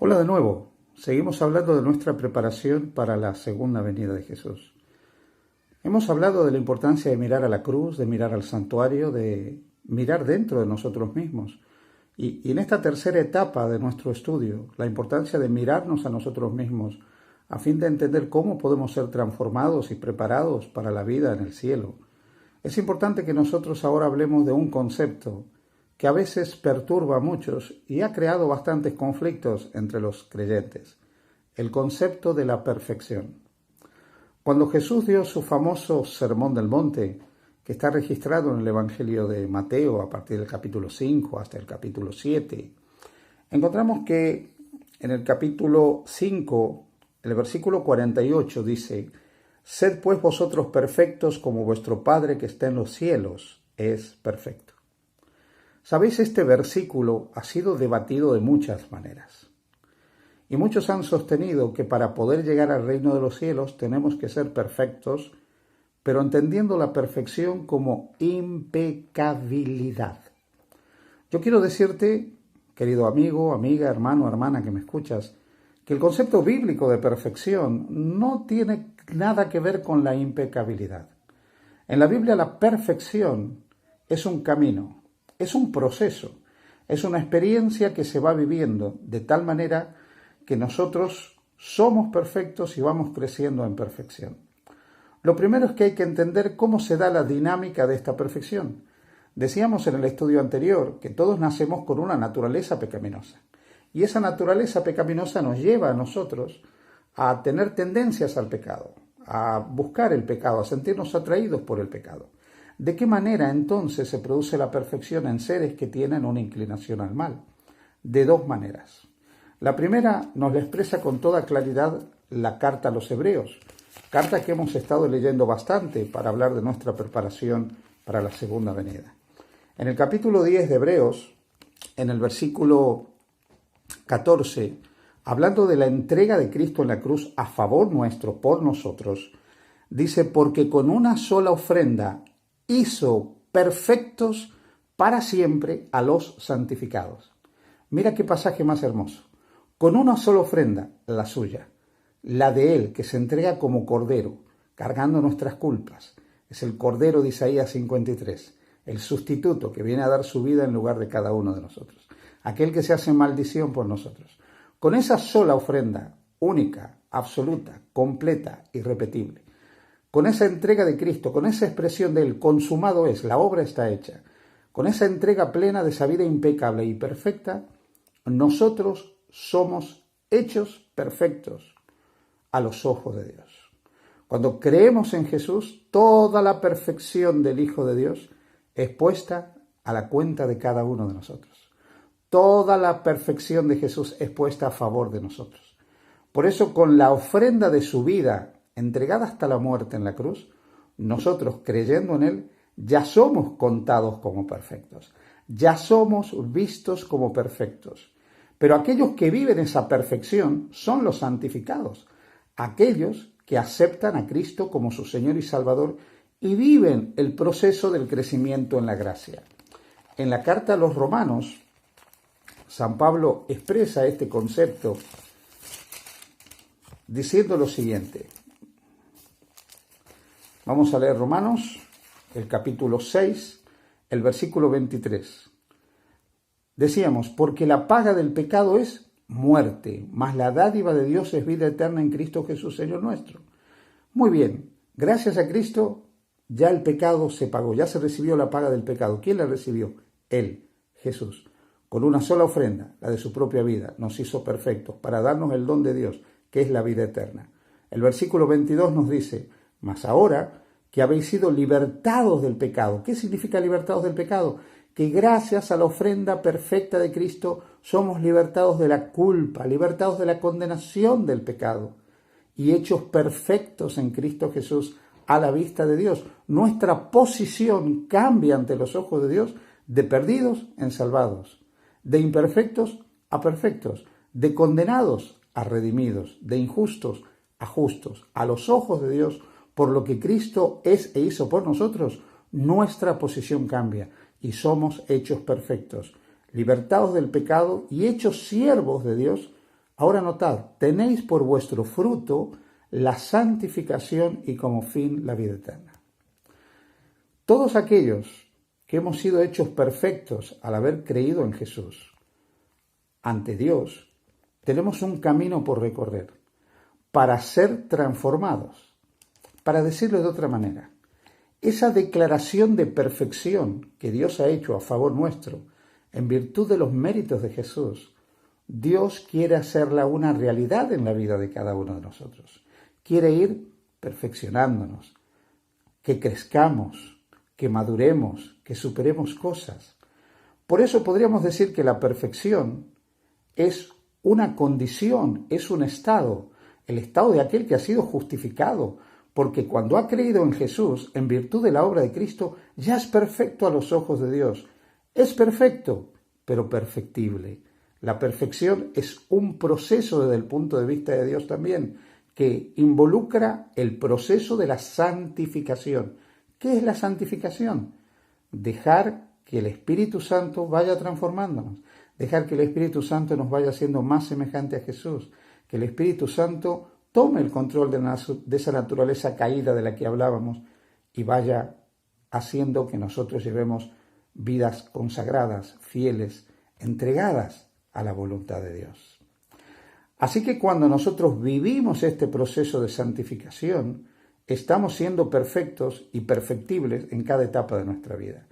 Hola de nuevo. Seguimos hablando de nuestra preparación para la segunda venida de Jesús. Hemos hablado de la importancia de mirar a la cruz, de mirar al santuario, de mirar dentro de nosotros mismos. Y en esta tercera etapa de nuestro estudio, la importancia de mirarnos a nosotros mismos a fin de entender cómo podemos ser transformados y preparados para la vida en el cielo. Es importante que nosotros ahora hablemos de un concepto que a veces perturba a muchos y ha creado bastantes conflictos entre los creyentes: el concepto de la perfección. Cuando Jesús dio su famoso Sermón del Monte, que está registrado en el Evangelio de Mateo a partir del capítulo 5 hasta el capítulo 7, encontramos que en el capítulo 5, el versículo 48 dice: «Sed pues vosotros perfectos como vuestro Padre que está en los cielos es perfecto». Sabéis, este versículo ha sido debatido de muchas maneras. Y muchos han sostenido que para poder llegar al reino de los cielos tenemos que ser perfectos, pero entendiendo la perfección como impecabilidad. Yo quiero decirte, querido amigo, amiga, hermano, hermana que me escuchas, que el concepto bíblico de perfección no tiene nada que ver con la impecabilidad. En la Biblia la perfección es un camino, es un proceso, es una experiencia que se va viviendo de tal manera que nosotros somos perfectos y vamos creciendo en perfección. Lo primero es que hay que entender cómo se da la dinámica de esta perfección. Decíamos en el estudio anterior que todos nacemos con una naturaleza pecaminosa. Y esa naturaleza pecaminosa nos lleva a nosotros a tener tendencias al pecado, a buscar el pecado, a sentirnos atraídos por el pecado. ¿De qué manera entonces se produce la perfección en seres que tienen una inclinación al mal? De dos maneras. La primera nos la expresa con toda claridad la carta a los Hebreos, carta que hemos estado leyendo bastante para hablar de nuestra preparación para la segunda venida. En el capítulo 10 de Hebreos, en el versículo 14, hablando de la entrega de Cristo en la cruz a favor nuestro, por nosotros, dice: «Porque con una sola ofrenda hizo perfectos para siempre a los santificados». Mira qué pasaje más hermoso. Con una sola ofrenda, la suya, la de Él, que se entrega como cordero, cargando nuestras culpas. Es el cordero de Isaías 53, el sustituto que viene a dar su vida en lugar de cada uno de nosotros, aquel que se hace maldición por nosotros. Con esa sola ofrenda, única, absoluta, completa, irrepetible, con esa entrega de Cristo, con esa expresión de Él, consumado es, la obra está hecha, con esa entrega plena de esa vida impecable y perfecta, nosotros somos hechos perfectos a los ojos de Dios. Cuando creemos en Jesús, toda la perfección del Hijo de Dios es puesta a la cuenta de cada uno de nosotros. Toda la perfección de Jesús es puesta a favor de nosotros. Por eso, con la ofrenda de su vida entregada hasta la muerte en la cruz, nosotros, creyendo en Él, ya somos contados como perfectos, ya somos vistos como perfectos. Pero aquellos que viven esa perfección son los santificados, aquellos que aceptan a Cristo como su Señor y Salvador y viven el proceso del crecimiento en la gracia. En la carta a los Romanos, San Pablo expresa este concepto diciendo lo siguiente. Vamos a leer Romanos, el capítulo 6, el versículo 23. Decíamos: «Porque la paga del pecado es muerte, mas la dádiva de Dios es vida eterna en Cristo Jesús, Señor nuestro». Muy bien, gracias a Cristo ya el pecado se pagó, ya se recibió la paga del pecado. ¿Quién la recibió? Él, Jesús. Con una sola ofrenda, la de su propia vida, nos hizo perfectos para darnos el don de Dios, que es la vida eterna. El versículo 22 nos dice: «Mas ahora que habéis sido libertados del pecado». ¿Qué significa libertados del pecado? Que gracias a la ofrenda perfecta de Cristo somos libertados de la culpa, libertados de la condenación del pecado y hechos perfectos en Cristo Jesús a la vista de Dios. Nuestra posición cambia ante los ojos de Dios de perdidos en salvados, de imperfectos a perfectos, de condenados a redimidos, de injustos a justos. A los ojos de Dios, por lo que Cristo es e hizo por nosotros, nuestra posición cambia y somos hechos perfectos, libertados del pecado y hechos siervos de Dios Ahora notad, tenéis por vuestro fruto la santificación y como fin la vida eterna. Todos aquellos que hemos sido hechos perfectos al haber creído en Jesús, ante Dios, tenemos un camino por recorrer para ser transformados. Para decirlo de otra manera, esa declaración de perfección que Dios ha hecho a favor nuestro, en virtud de los méritos de Jesús, Dios quiere hacerla una realidad en la vida de cada uno de nosotros. Quiere ir perfeccionándonos, que crezcamos, que maduremos, que superemos cosas. Por eso podríamos decir que la perfección es una condición, es un estado, el estado de aquel que ha sido justificado, porque cuando ha creído en Jesús, en virtud de la obra de Cristo, ya es perfecto a los ojos de Dios. Es perfecto, pero perfectible. La perfección es un proceso desde el punto de vista de Dios también, que involucra el proceso de la santificación. ¿Qué es la santificación? Dejar que el Espíritu Santo vaya transformándonos, dejar que el Espíritu Santo nos vaya haciendo más semejante a Jesús, que el Espíritu Santo tome el control de esa naturaleza caída de la que hablábamos y vaya haciendo que nosotros llevemos vidas consagradas, fieles, entregadas a la voluntad de Dios. Así que cuando nosotros vivimos este proceso de santificación, estamos siendo perfectos y perfectibles en cada etapa de nuestra vida.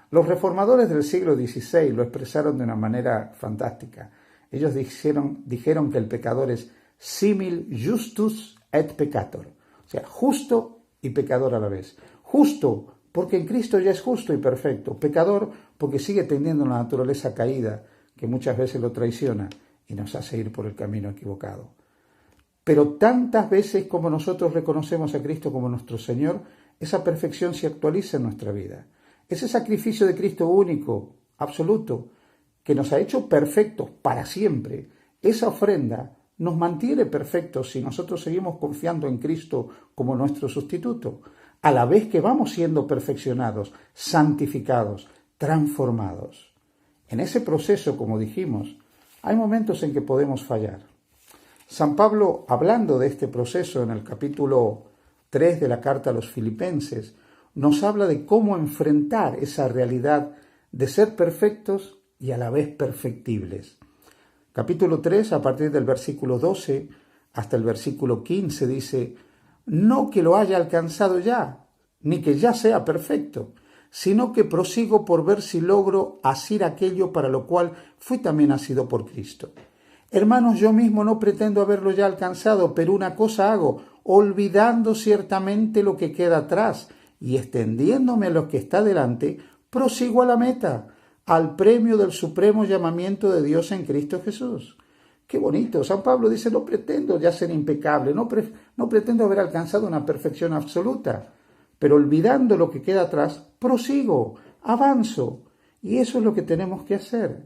Los reformadores del siglo XVI lo expresaron de una manera fantástica. Ellos dijeron que el pecador es simil justus et peccator, o sea, justo y pecador a la vez. Justo porque en Cristo ya es justo y perfecto. Pecador porque sigue teniendo una naturaleza caída que muchas veces lo traiciona y nos hace ir por el camino equivocado. Pero tantas veces como nosotros reconocemos a Cristo como nuestro Señor, esa perfección se actualiza en nuestra vida. Ese sacrificio de Cristo único, absoluto, que nos ha hecho perfectos para siempre, esa ofrenda nos mantiene perfectos si nosotros seguimos confiando en Cristo como nuestro sustituto, a la vez que vamos siendo perfeccionados, santificados, transformados. En ese proceso, como dijimos, hay momentos en que podemos fallar. San Pablo, hablando de este proceso en el capítulo 3 de la carta a los Filipenses, nos habla de cómo enfrentar esa realidad de ser perfectos y a la vez perfectibles. Capítulo 3, a partir del versículo 12 hasta el versículo 15, dice: no que lo haya alcanzado ya, ni que ya sea perfecto, sino que prosigo por ver si logro asir aquello para lo cual fui también asido por Cristo. Hermanos, yo mismo no pretendo haberlo ya alcanzado, pero una cosa hago, olvidando ciertamente lo que queda atrás y extendiéndome a lo que está delante, prosigo a la meta, al premio del supremo llamamiento de Dios en Cristo Jesús. Qué bonito. San Pablo dice, no pretendo ya ser impecable, no pretendo haber alcanzado una perfección absoluta, pero olvidando lo que queda atrás, prosigo, avanzo. Y eso es lo que tenemos que hacer.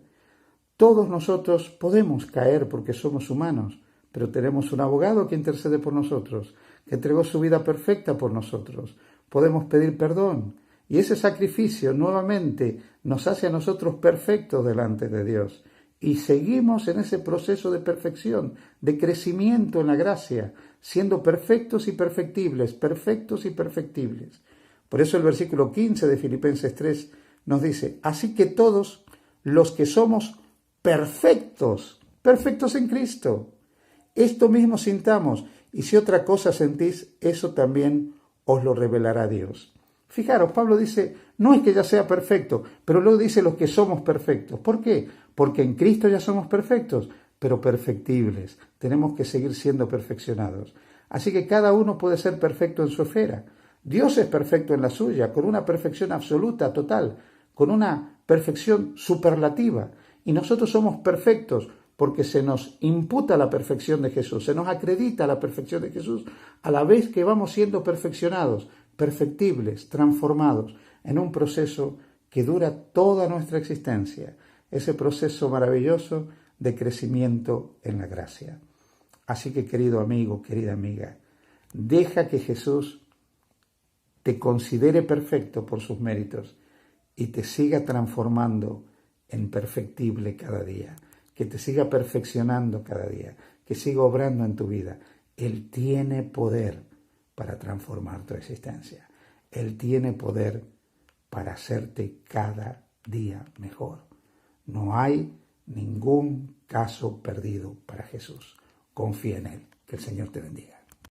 Todos nosotros podemos caer porque somos humanos, pero tenemos un abogado que intercede por nosotros, que entregó su vida perfecta por nosotros. Podemos pedir perdón. Y ese sacrificio nuevamente nos hace a nosotros perfectos delante de Dios. Y seguimos en ese proceso de perfección, de crecimiento en la gracia, siendo perfectos y perfectibles, perfectos y perfectibles. Por eso el versículo 15 de Filipenses 3 nos dice: así que todos los que somos perfectos, perfectos en Cristo, esto mismo sintamos, y si otra cosa sentís, eso también os lo revelará Dios. Fijaros, Pablo dice, no es que ya sea perfecto, pero luego dice los que somos perfectos. ¿Por qué? Porque en Cristo ya somos perfectos, pero perfectibles. Tenemos que seguir siendo perfeccionados. Así que cada uno puede ser perfecto en su esfera. Dios es perfecto en la suya, con una perfección absoluta, total, con una perfección superlativa. Y nosotros somos perfectos porque se nos imputa la perfección de Jesús, se nos acredita la perfección de Jesús, a la vez que vamos siendo perfeccionados, perfectibles, transformados, en un proceso que dura toda nuestra existencia, ese proceso maravilloso de crecimiento en la gracia. Así que, querido amigo, querida amiga, deja que Jesús te considere perfecto por sus méritos y te siga transformando en perfectible cada día. que te siga perfeccionando cada día, que siga obrando en tu vida. Él tiene poder para transformar tu existencia. Él tiene poder para hacerte cada día mejor. No hay ningún caso perdido para Jesús. Confía en Él. Que el Señor te bendiga.